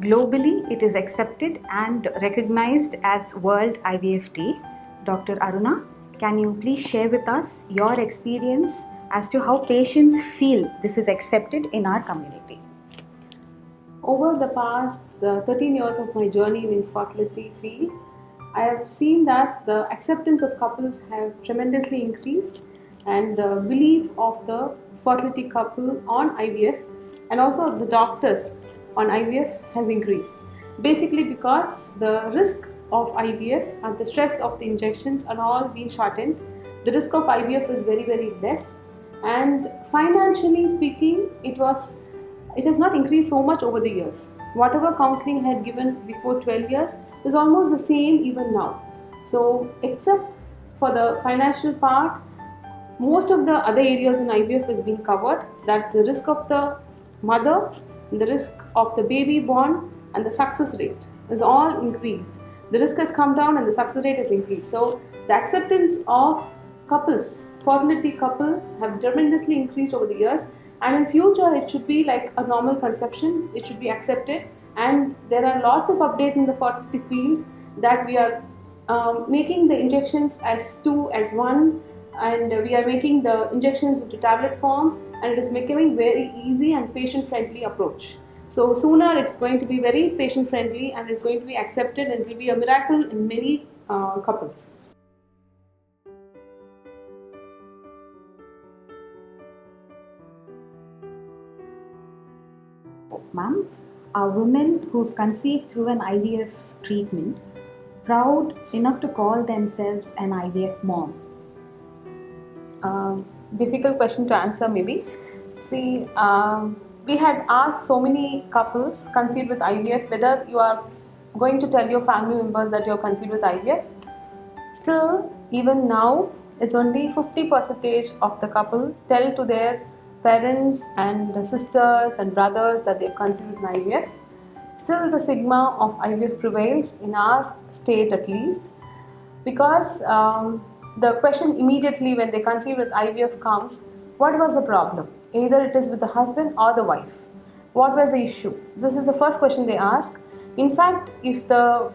Globally, it is accepted and recognized as World IVF Day. Dr. Aruna, can you please share with us your experience as to how patients feel this is accepted in our community? Over the past 13 years of my journey in infertility field, I have seen that the acceptance of couples have tremendously increased, and the belief of the fertility couple on IVF and also the doctors on IVF has increased. Basically because the risk of IVF and the stress of the injections are all being shortened. The risk of IVF is very, very less, and financially speaking, it has not increased so much over the years. Whatever counseling I had given before 12 years is almost the same even now. So except for the financial part, most of the other areas in IVF is being covered. That's the risk of the mother, the risk of the baby born, and the success rate is all increased. The risk has come down and the success rate has increased. So the acceptance of couples, fertility couples, have tremendously increased over the years, and in future it should be like a normal conception. It should be accepted, and there are lots of updates in the fertility field that we are making the injections as 2 as 1, and we are making the injections into tablet form, and it is becoming very easy and patient friendly approach. So sooner it's going to be very patient friendly and it's going to be accepted, and it will be a miracle in many couples. Ma'am, are women who've conceived through an IVF treatment proud enough to call themselves an IVF mom? Difficult question to answer maybe. See, we had asked so many couples conceived with IVF whether you are going to tell your family members that you are conceived with IVF. Still, even now, it's only 50% of the couple tell to their parents and sisters and brothers that they've conceived with IVF. Still, the stigma of IVF prevails in our state at least, because the question immediately when they conceive with IVF comes, what was the problem? Either it is with the husband or the wife. What was the issue? This is the first question they ask. In fact, if the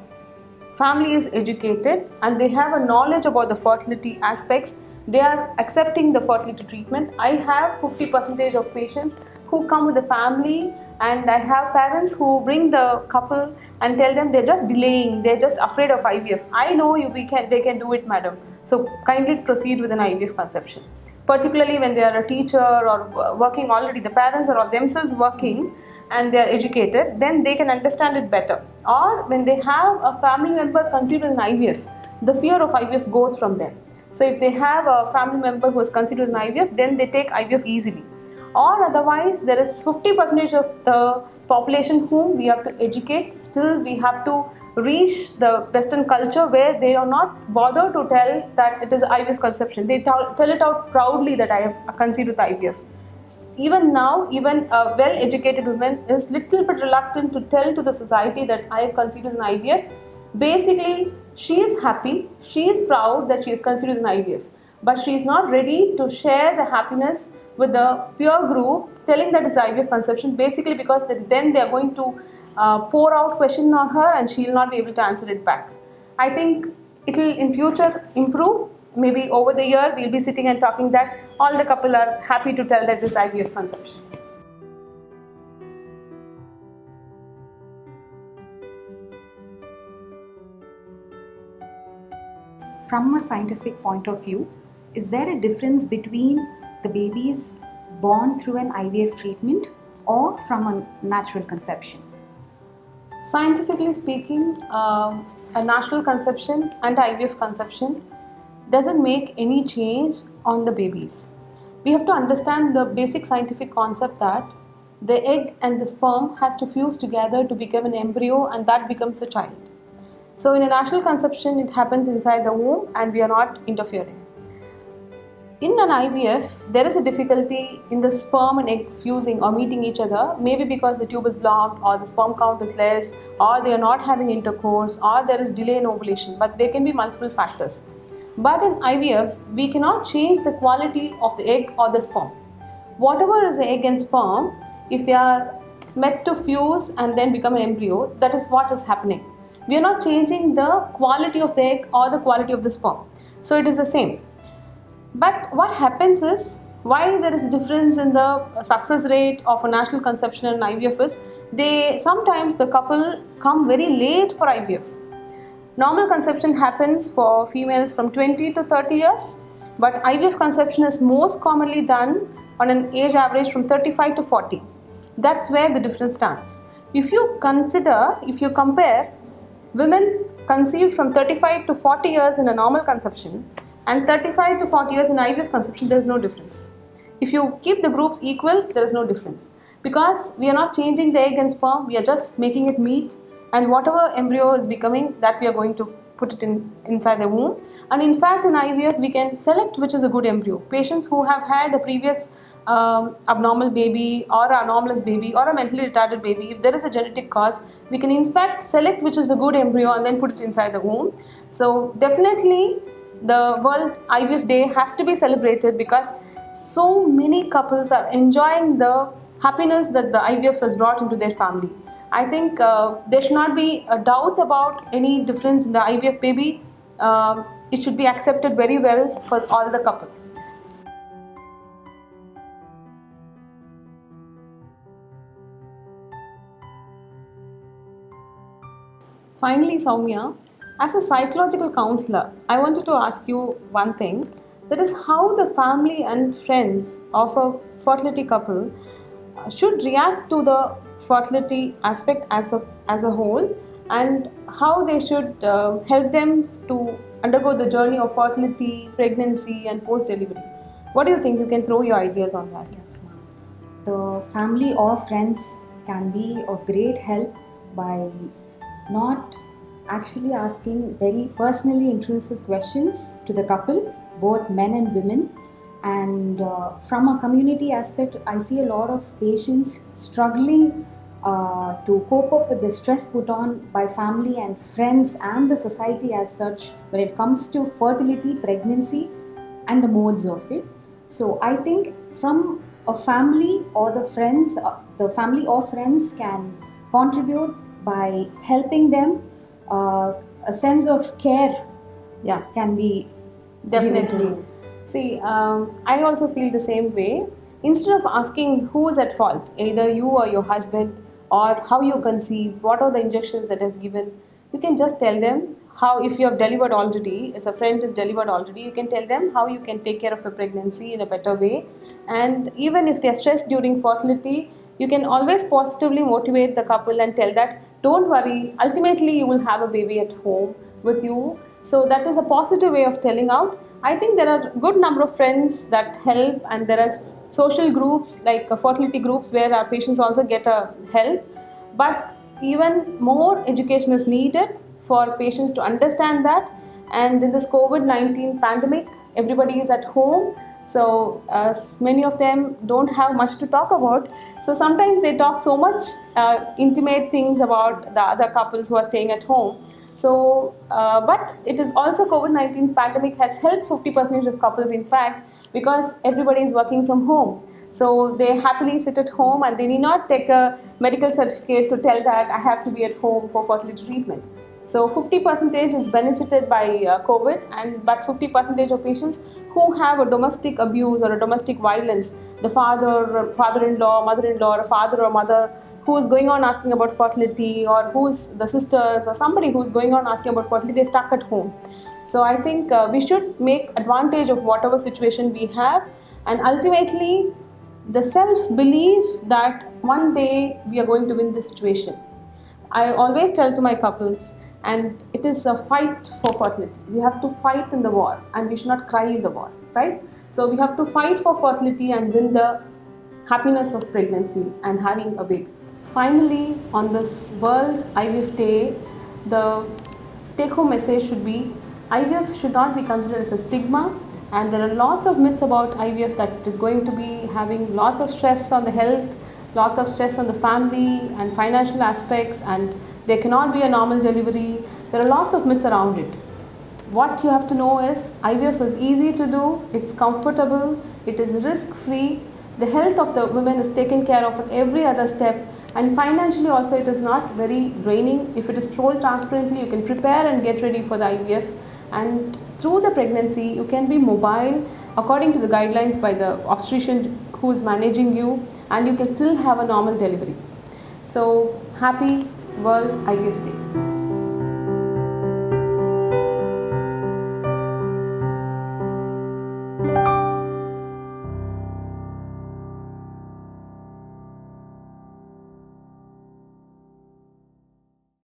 family is educated and they have a knowledge about the fertility aspects, they are accepting the fertility treatment. I have 50% of patients who come with the family, and I have parents who bring the couple and tell them they're just delaying, they're just afraid of IVF. I know they can do it, madam. So kindly proceed with an IVF conception. Particularly when they are a teacher or working already, the parents are themselves working and they are educated, then they can understand it better. Or when they have a family member conceived with an IVF, the fear of IVF goes from them. So if they have a family member who is conceived with an IVF, then they take IVF easily. Or otherwise, there is 50% of the population whom we have to educate. Still, we have to reach the Western culture where they are not bothered to tell that it is IVF conception. They tell it out proudly that I have conceived with IVF. Even now, even a well-educated woman is little bit reluctant to tell to the society that I have conceived with an IVF. Basically, she is happy, she is proud that she has conceived with an IVF, but she is not ready to share the happiness with the peer group telling that it's IVF conception, basically because then they are going to pour out question on her and she will not be able to answer it back. I think it will in future improve. Maybe over the year we'll be sitting and talking that all the couple are happy to tell that it's IVF conception. From a scientific point of view, is there a difference between the babies born through an IVF treatment or from a natural conception? Scientifically speaking, a natural conception and IVF conception doesn't make any change on the babies. We have to understand the basic scientific concept that the egg and the sperm has to fuse together to become an embryo, and that becomes a child. So in a natural conception, it happens inside the womb and we are not interfering. In an IVF, there is a difficulty in the sperm and egg fusing or meeting each other, maybe because the tube is blocked or the sperm count is less, or they are not having intercourse, or there is delay in ovulation, but there can be multiple factors. But in IVF, we cannot change the quality of the egg or the sperm. Whatever is the egg and sperm, if they are met to fuse and then become an embryo. That is what is happening. We are not changing the quality of the egg or the quality of the sperm. So it is the same. But what happens is, why there is a difference in the success rate of a natural conception and IVF is, sometimes the couple come very late for IVF. Normal conception happens for females from 20 to 30 years, but IVF conception is most commonly done on an age average from 35 to 40. That's where the difference stands. If you compare women conceived from 35 to 40 years in a normal conception and 35 to 40 years in IVF conception, there is no difference. If you keep the groups equal, there is no difference. Because we are not changing the egg and sperm, we are just making it meet, and whatever embryo is becoming, that we are going to put it inside the womb. And in fact, in IVF, we can select which is a good embryo. Patients who have had a previous abnormal baby or an anomalous baby or a mentally retarded baby, if there is a genetic cause, we can in fact select which is the good embryo and then put it inside the womb. So definitely the World IVF Day has to be celebrated, because so many couples are enjoying the happiness that the IVF has brought into their family. I think there should not be doubts about any difference in the IVF baby. It should be accepted very well for all the couples. Finally, Soumya, as a psychological counselor, I wanted to ask you one thing. That is, how the family and friends of a fertility couple should react to the fertility aspect as a whole, and how they should help them to undergo the journey of fertility, pregnancy and post-delivery. What do you think? You can throw your ideas on that. Yes, ma'am. The family or friends can be of great help by not actually asking very personally intrusive questions to the couple, both men and women. And from a community aspect, I see a lot of patients struggling to cope up with the stress put on by family and friends and the society as such when it comes to fertility, pregnancy and the modes of it. So I think from a family or the family or friends can contribute by helping them. A sense of care can be Definitely. given. See, I also feel the same way. Instead of asking who is at fault, either you or your husband, or how you conceived, what are the injections that is given, you can just tell them how, if you have delivered already, as a friend is delivered already, you can tell them how you can take care of a pregnancy in a better way. And even if they are stressed during fertility, you can always positively motivate the couple and tell that, don't worry, ultimately you will have a baby at home with you. So that is a positive way of telling out. I think there are a good number of friends that help, and there are social groups like fertility groups where our patients also get a help. But even more education is needed for patients to understand that. And in this COVID-19 pandemic, everybody is at home. So many of them don't have much to talk about. So sometimes they talk so much intimate things about the other couples who are staying at home. So, but it is also COVID-19 pandemic has helped 50% of couples, in fact, because everybody is working from home. So they happily sit at home and they need not take a medical certificate to tell that I have to be at home for fertility treatment. So 50% is benefited by COVID, but 50% of patients who have a domestic abuse or a domestic violence, the father-in-law, mother-in-law, or a father or mother who is going on asking about fertility, or who's the sisters or somebody who's going on asking about fertility, they're stuck at home. So I think we should make advantage of whatever situation we have, and ultimately the self-belief that one day we are going to win this situation. I always tell to my couples, and it is a fight for fertility. We have to fight in the war, and we should not cry in the war, right? So we have to fight for fertility and win the happiness of pregnancy and having a baby. Finally, on this World IVF Day, the take-home message should be, IVF should not be considered as a stigma, and there are lots of myths about IVF that it is going to be having lots of stress on the health, lots of stress on the family and financial aspects, and there cannot be a normal delivery. There are lots of myths around it. What you have to know is IVF is easy to do, it's comfortable, it is risk-free, the health of the women is taken care of at every other step, And financially also it is not very draining. If it is told transparently, you can prepare and get ready for the IVF, and through the pregnancy you can be mobile according to the guidelines by the obstetrician who is managing you, and you can still have a normal delivery. So happy World IVF Day.